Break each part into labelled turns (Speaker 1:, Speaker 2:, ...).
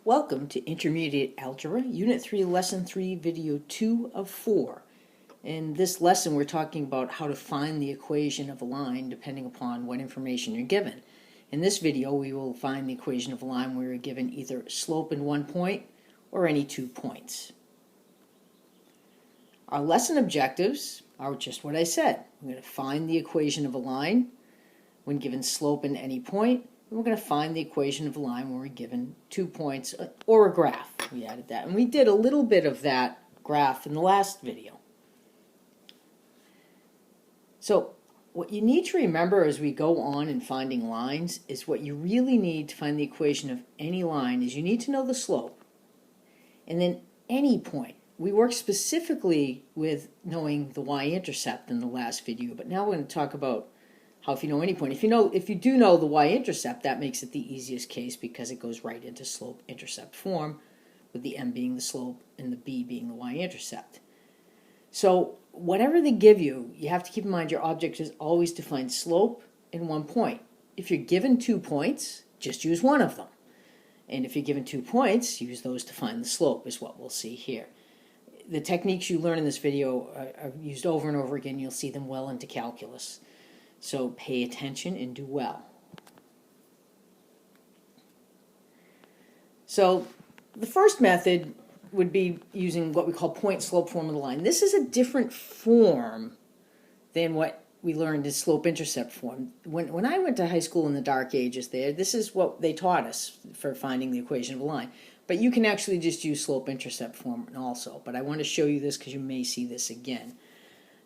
Speaker 1: Welcome to Intermediate Algebra, Unit 3, Lesson 3, Video 2 of 4. In this lesson, we're talking about how to find the equation of a line depending upon what information you're given. In this video, we will find the equation of a line where you're given either slope in 1 point or any 2 points. Our lesson objectives are just what I said. We're going to find the equation of a line when given slope in any point. We're going to find the equation of a line when we're given 2 points or a graph. We added that. And we did a little bit of that graph in the last video. So what you need to remember as we go on in finding lines is what you really need to find the equation of any line is you need to know the slope. And then any point. We worked specifically with knowing the y-intercept in the last video, but now we're going to talk about how if you know any point. If you do know the y-intercept, that makes it the easiest case because it goes right into slope-intercept form, with the m being the slope and the b being the y-intercept. So whatever they give you, you have to keep in mind your object is always to find slope in 1 point. If you're given 2 points, just use one of them. And if you're given 2 points, use those to find the slope, is what we'll see here. The techniques you learn in this video are used over and over again. You'll see them well into calculus. So pay attention and do well. So the first method would be using what we call point-slope form of the line. This is a different form than what we learned in slope-intercept form. When I went to high school in the dark ages there, this is what they taught us for finding the equation of a line. But you can actually just use slope-intercept form also. But I want to show you this because you may see this again.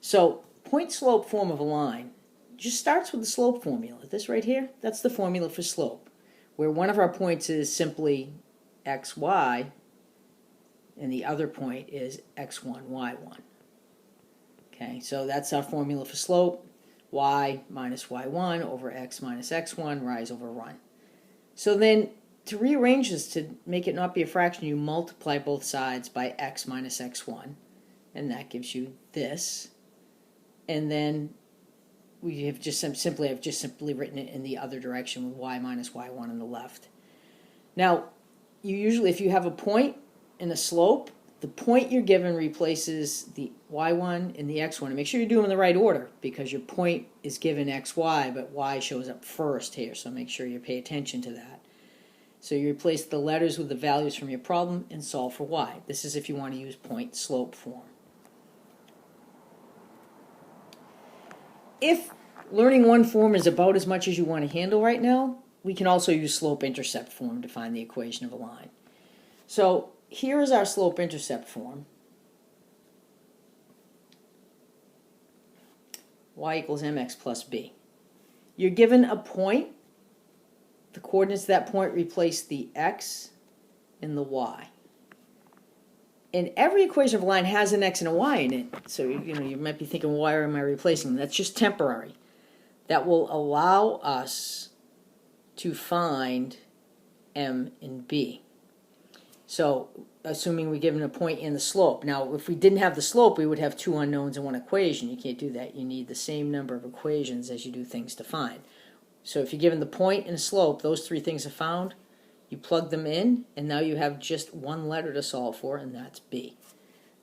Speaker 1: So point-slope form of a line just starts with the slope formula. This right here, that's the formula for slope, where one of our points is simply xy, and the other point is x1, y1. Okay, so that's our formula for slope, y minus y1 over x minus x1, rise over run. So then, to rearrange this to make it not be a fraction, you multiply both sides by x minus x1, and that gives you this. And then we have just simply written it in the other direction with y minus y1 on the left. Now, you usually, if you have a point and a slope, the point you're given replaces the y1 and the x1. And make sure you do them in the right order because your point is given xy, but y shows up first here. So make sure you pay attention to that. So you replace the letters with the values from your problem and solve for y. This is if you want to use point-slope form. If learning one form is about as much as you want to handle right now, we can also use slope-intercept form to find the equation of a line. So here is our slope-intercept form. Y equals mx plus b. You're given a point. The coordinates of that point replace the x and the y. And every equation of a line has an x and a y in it. So you might be thinking, why am I replacing them? That's just temporary. That will allow us to find m and b. So assuming we're given a point in the slope. Now, if we didn't have the slope, we would have 2 unknowns in one equation. You can't do that. You need the same number of equations as you do things to find. So if you're given the point and the slope, those 3 things are found. You plug them in, and now you have just one letter to solve for, and that's b.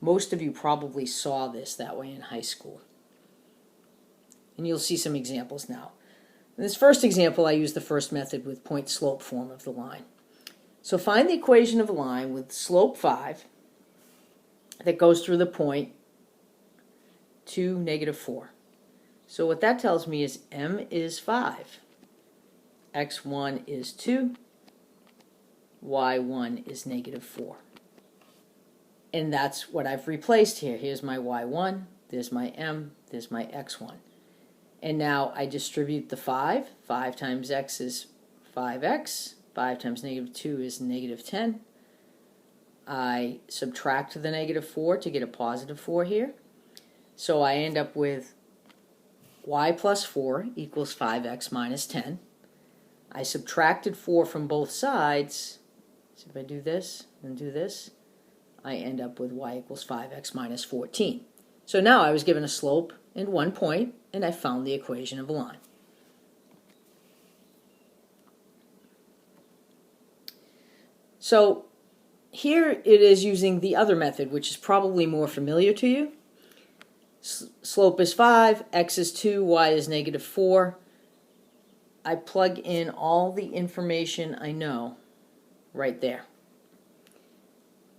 Speaker 1: Most of you probably saw this that way in high school. And you'll see some examples now. In this first example, I used the first method with point-slope form of the line. So find the equation of a line with slope 5 that goes through the point 2, negative 4. So what that tells me is m is 5, x1 is 2, y1 is negative 4. And that's what I've replaced here. Here's my y1, there's my m, there's my x1. And now I distribute the 5. 5 times x is 5x. 5 times negative 2 is negative 10. I subtract the negative 4 to get a positive 4 here. So I end up with y plus 4 equals 5x minus 10. I subtracted 4 from both sides. So if I do this and do this, I end up with y equals 5x minus 14. So now I was given a slope and 1 point, and I found the equation of a line. So here it is using the other method, which is probably more familiar to you. Slope is 5, x is 2, y is -4. I plug in all the information I know right there.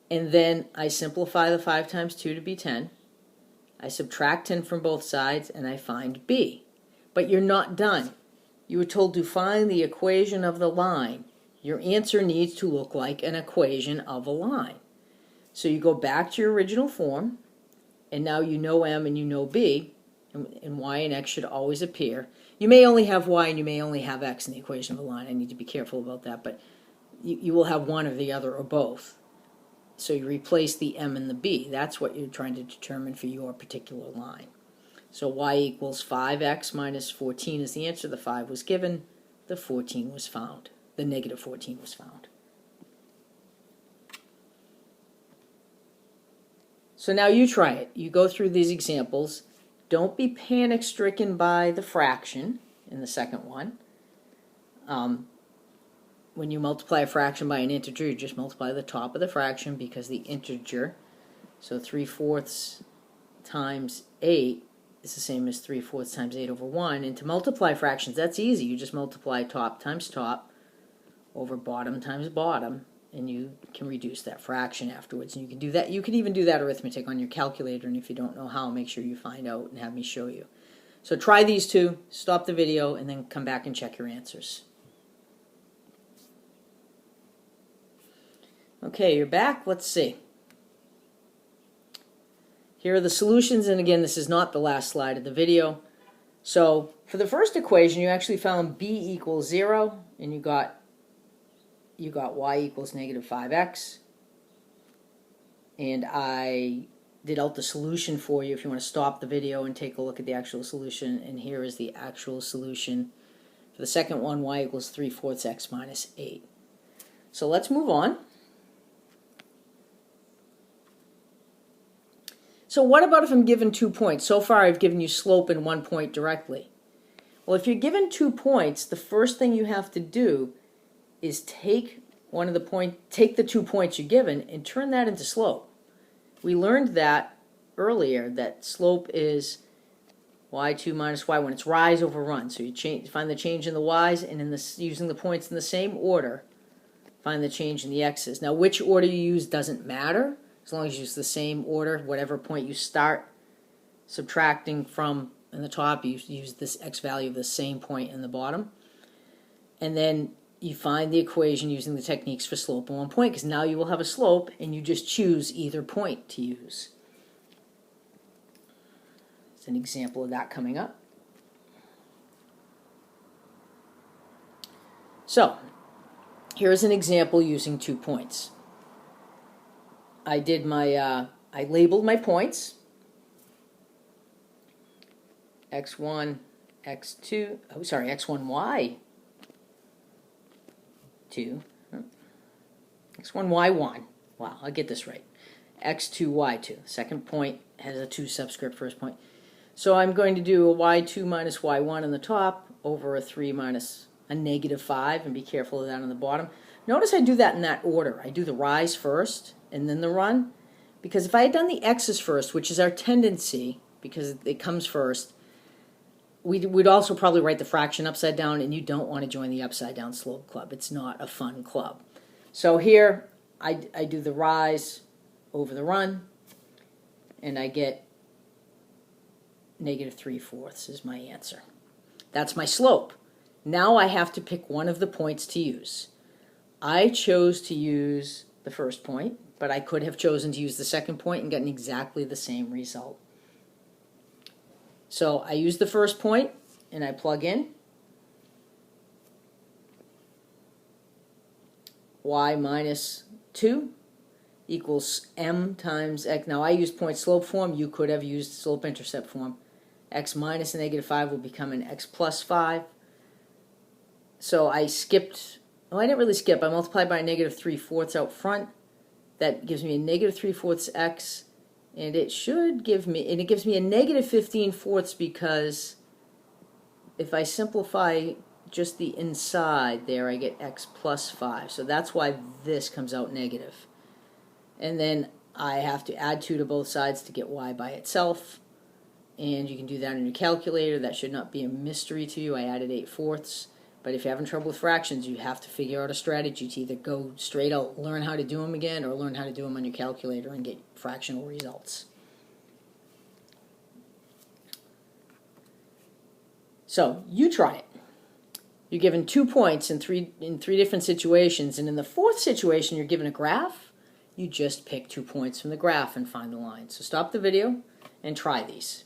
Speaker 1: And then I simplify the 5 times 2 to be 10. I subtract 10 from both sides, and I find b. But you're not done. You were told to find the equation of the line. Your answer needs to look like an equation of a line. So you go back to your original form, and now you know m and you know b, and y and x should always appear. You may only have y and you may only have x in the equation of a line. I need to be careful about that, but you will have one or the other or both. So you replace the m and the b. That's what you're trying to determine for your particular line. So y equals 5x minus 14 is the answer. The 5 was given. The 14 was found. The -14 was found. So now you try it. You go through these examples. Don't be panic-stricken by the fraction in the second one. When you multiply a fraction by an integer, you just multiply the top of the fraction because the integer, so 3/4 times 8 is the same as 3/4 times 8 over 1. And to multiply fractions, that's easy. You just multiply top times top over bottom times bottom, and you can reduce that fraction afterwards. And you can do that. You can even do that arithmetic on your calculator, and if you don't know how, make sure you find out and have me show you. So try these two, stop the video, and then come back and check your answers. Okay, you're back. Let's see. Here are the solutions, and again, this is not the last slide of the video. So for the first equation, you actually found b equals 0, and you got y equals -5x. And I did out the solution for you if you want to stop the video and take a look at the actual solution. And here is the actual solution. For the second one, y equals 3/4 x minus 8. So let's move on. So what about if I'm given 2 points? So far I've given you slope and 1 point directly. Well, if you're given 2 points, the first thing you have to do is take the 2 points you're given and turn that into slope. We learned that earlier, that slope is y2 minus y1. It's rise over run. So you find the change in the y's, and using the points in the same order, find the change in the x's. Now which order you use doesn't matter, as long as you use the same order. Whatever point you start subtracting from in the top, you use this x value of the same point in the bottom. And then you find the equation using the techniques for slope and 1 point, because now you will have a slope and you just choose either point to use. It's an example of that coming up. So here's an example using 2 points. I labeled my points. x1, x2, x1, y2, x1, y1. Wow, I'll get this right. x2, y2. Second point has a 2 subscript first point. So I'm going to do a y2 minus y1 on the top over a 3 minus a -5, and be careful of that on the bottom. Notice I do that in that order. I do the rise first and then the run, because if I had done the x's first, which is our tendency, because it comes first, we'd also probably write the fraction upside down, and you don't want to join the upside down slope club. It's not a fun club. So here I do the rise over the run, and I get -3/4 is my answer. That's my slope. Now I have to pick one of the points to use. I chose to use the first point, but I could have chosen to use the second point and gotten exactly the same result. So I use the first point and I plug in y minus 2 equals m times x. Now I used point slope form. You could have used slope intercept form. X minus a -5 will become an x plus 5. So I skipped, well, I didn't really skip. I multiplied by a -3/4 out front. That gives me a -3/4 x, and it should give me, and it gives me a -15/4 because if I simplify just the inside there, I get x plus 5. So that's why this comes out negative. And then I have to add 2 to both sides to get y by itself. And you can do that on your calculator. That should not be a mystery to you. I added 8/4. But if you're having trouble with fractions, you have to figure out a strategy to either go straight out, learn how to do them again, or learn how to do them on your calculator and get fractional results. So you try it. You're given 2 points in three different situations, and in the fourth situation, you're given a graph. You just pick 2 points from the graph and find the line. So stop the video and try these.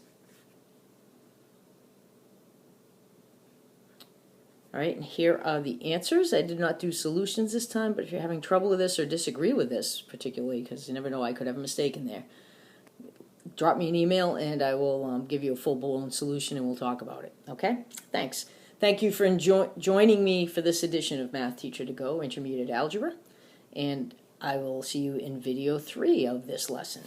Speaker 1: All right, and here are the answers. I did not do solutions this time, but if you're having trouble with this or disagree with this particularly, because you never know, I could have a mistake in there, drop me an email and I will give you a full-blown solution and we'll talk about it. Okay? Thanks. Thank you for joining me for this edition of Math Teacher to Go, Intermediate Algebra, and I will see you in video 3 of this lesson.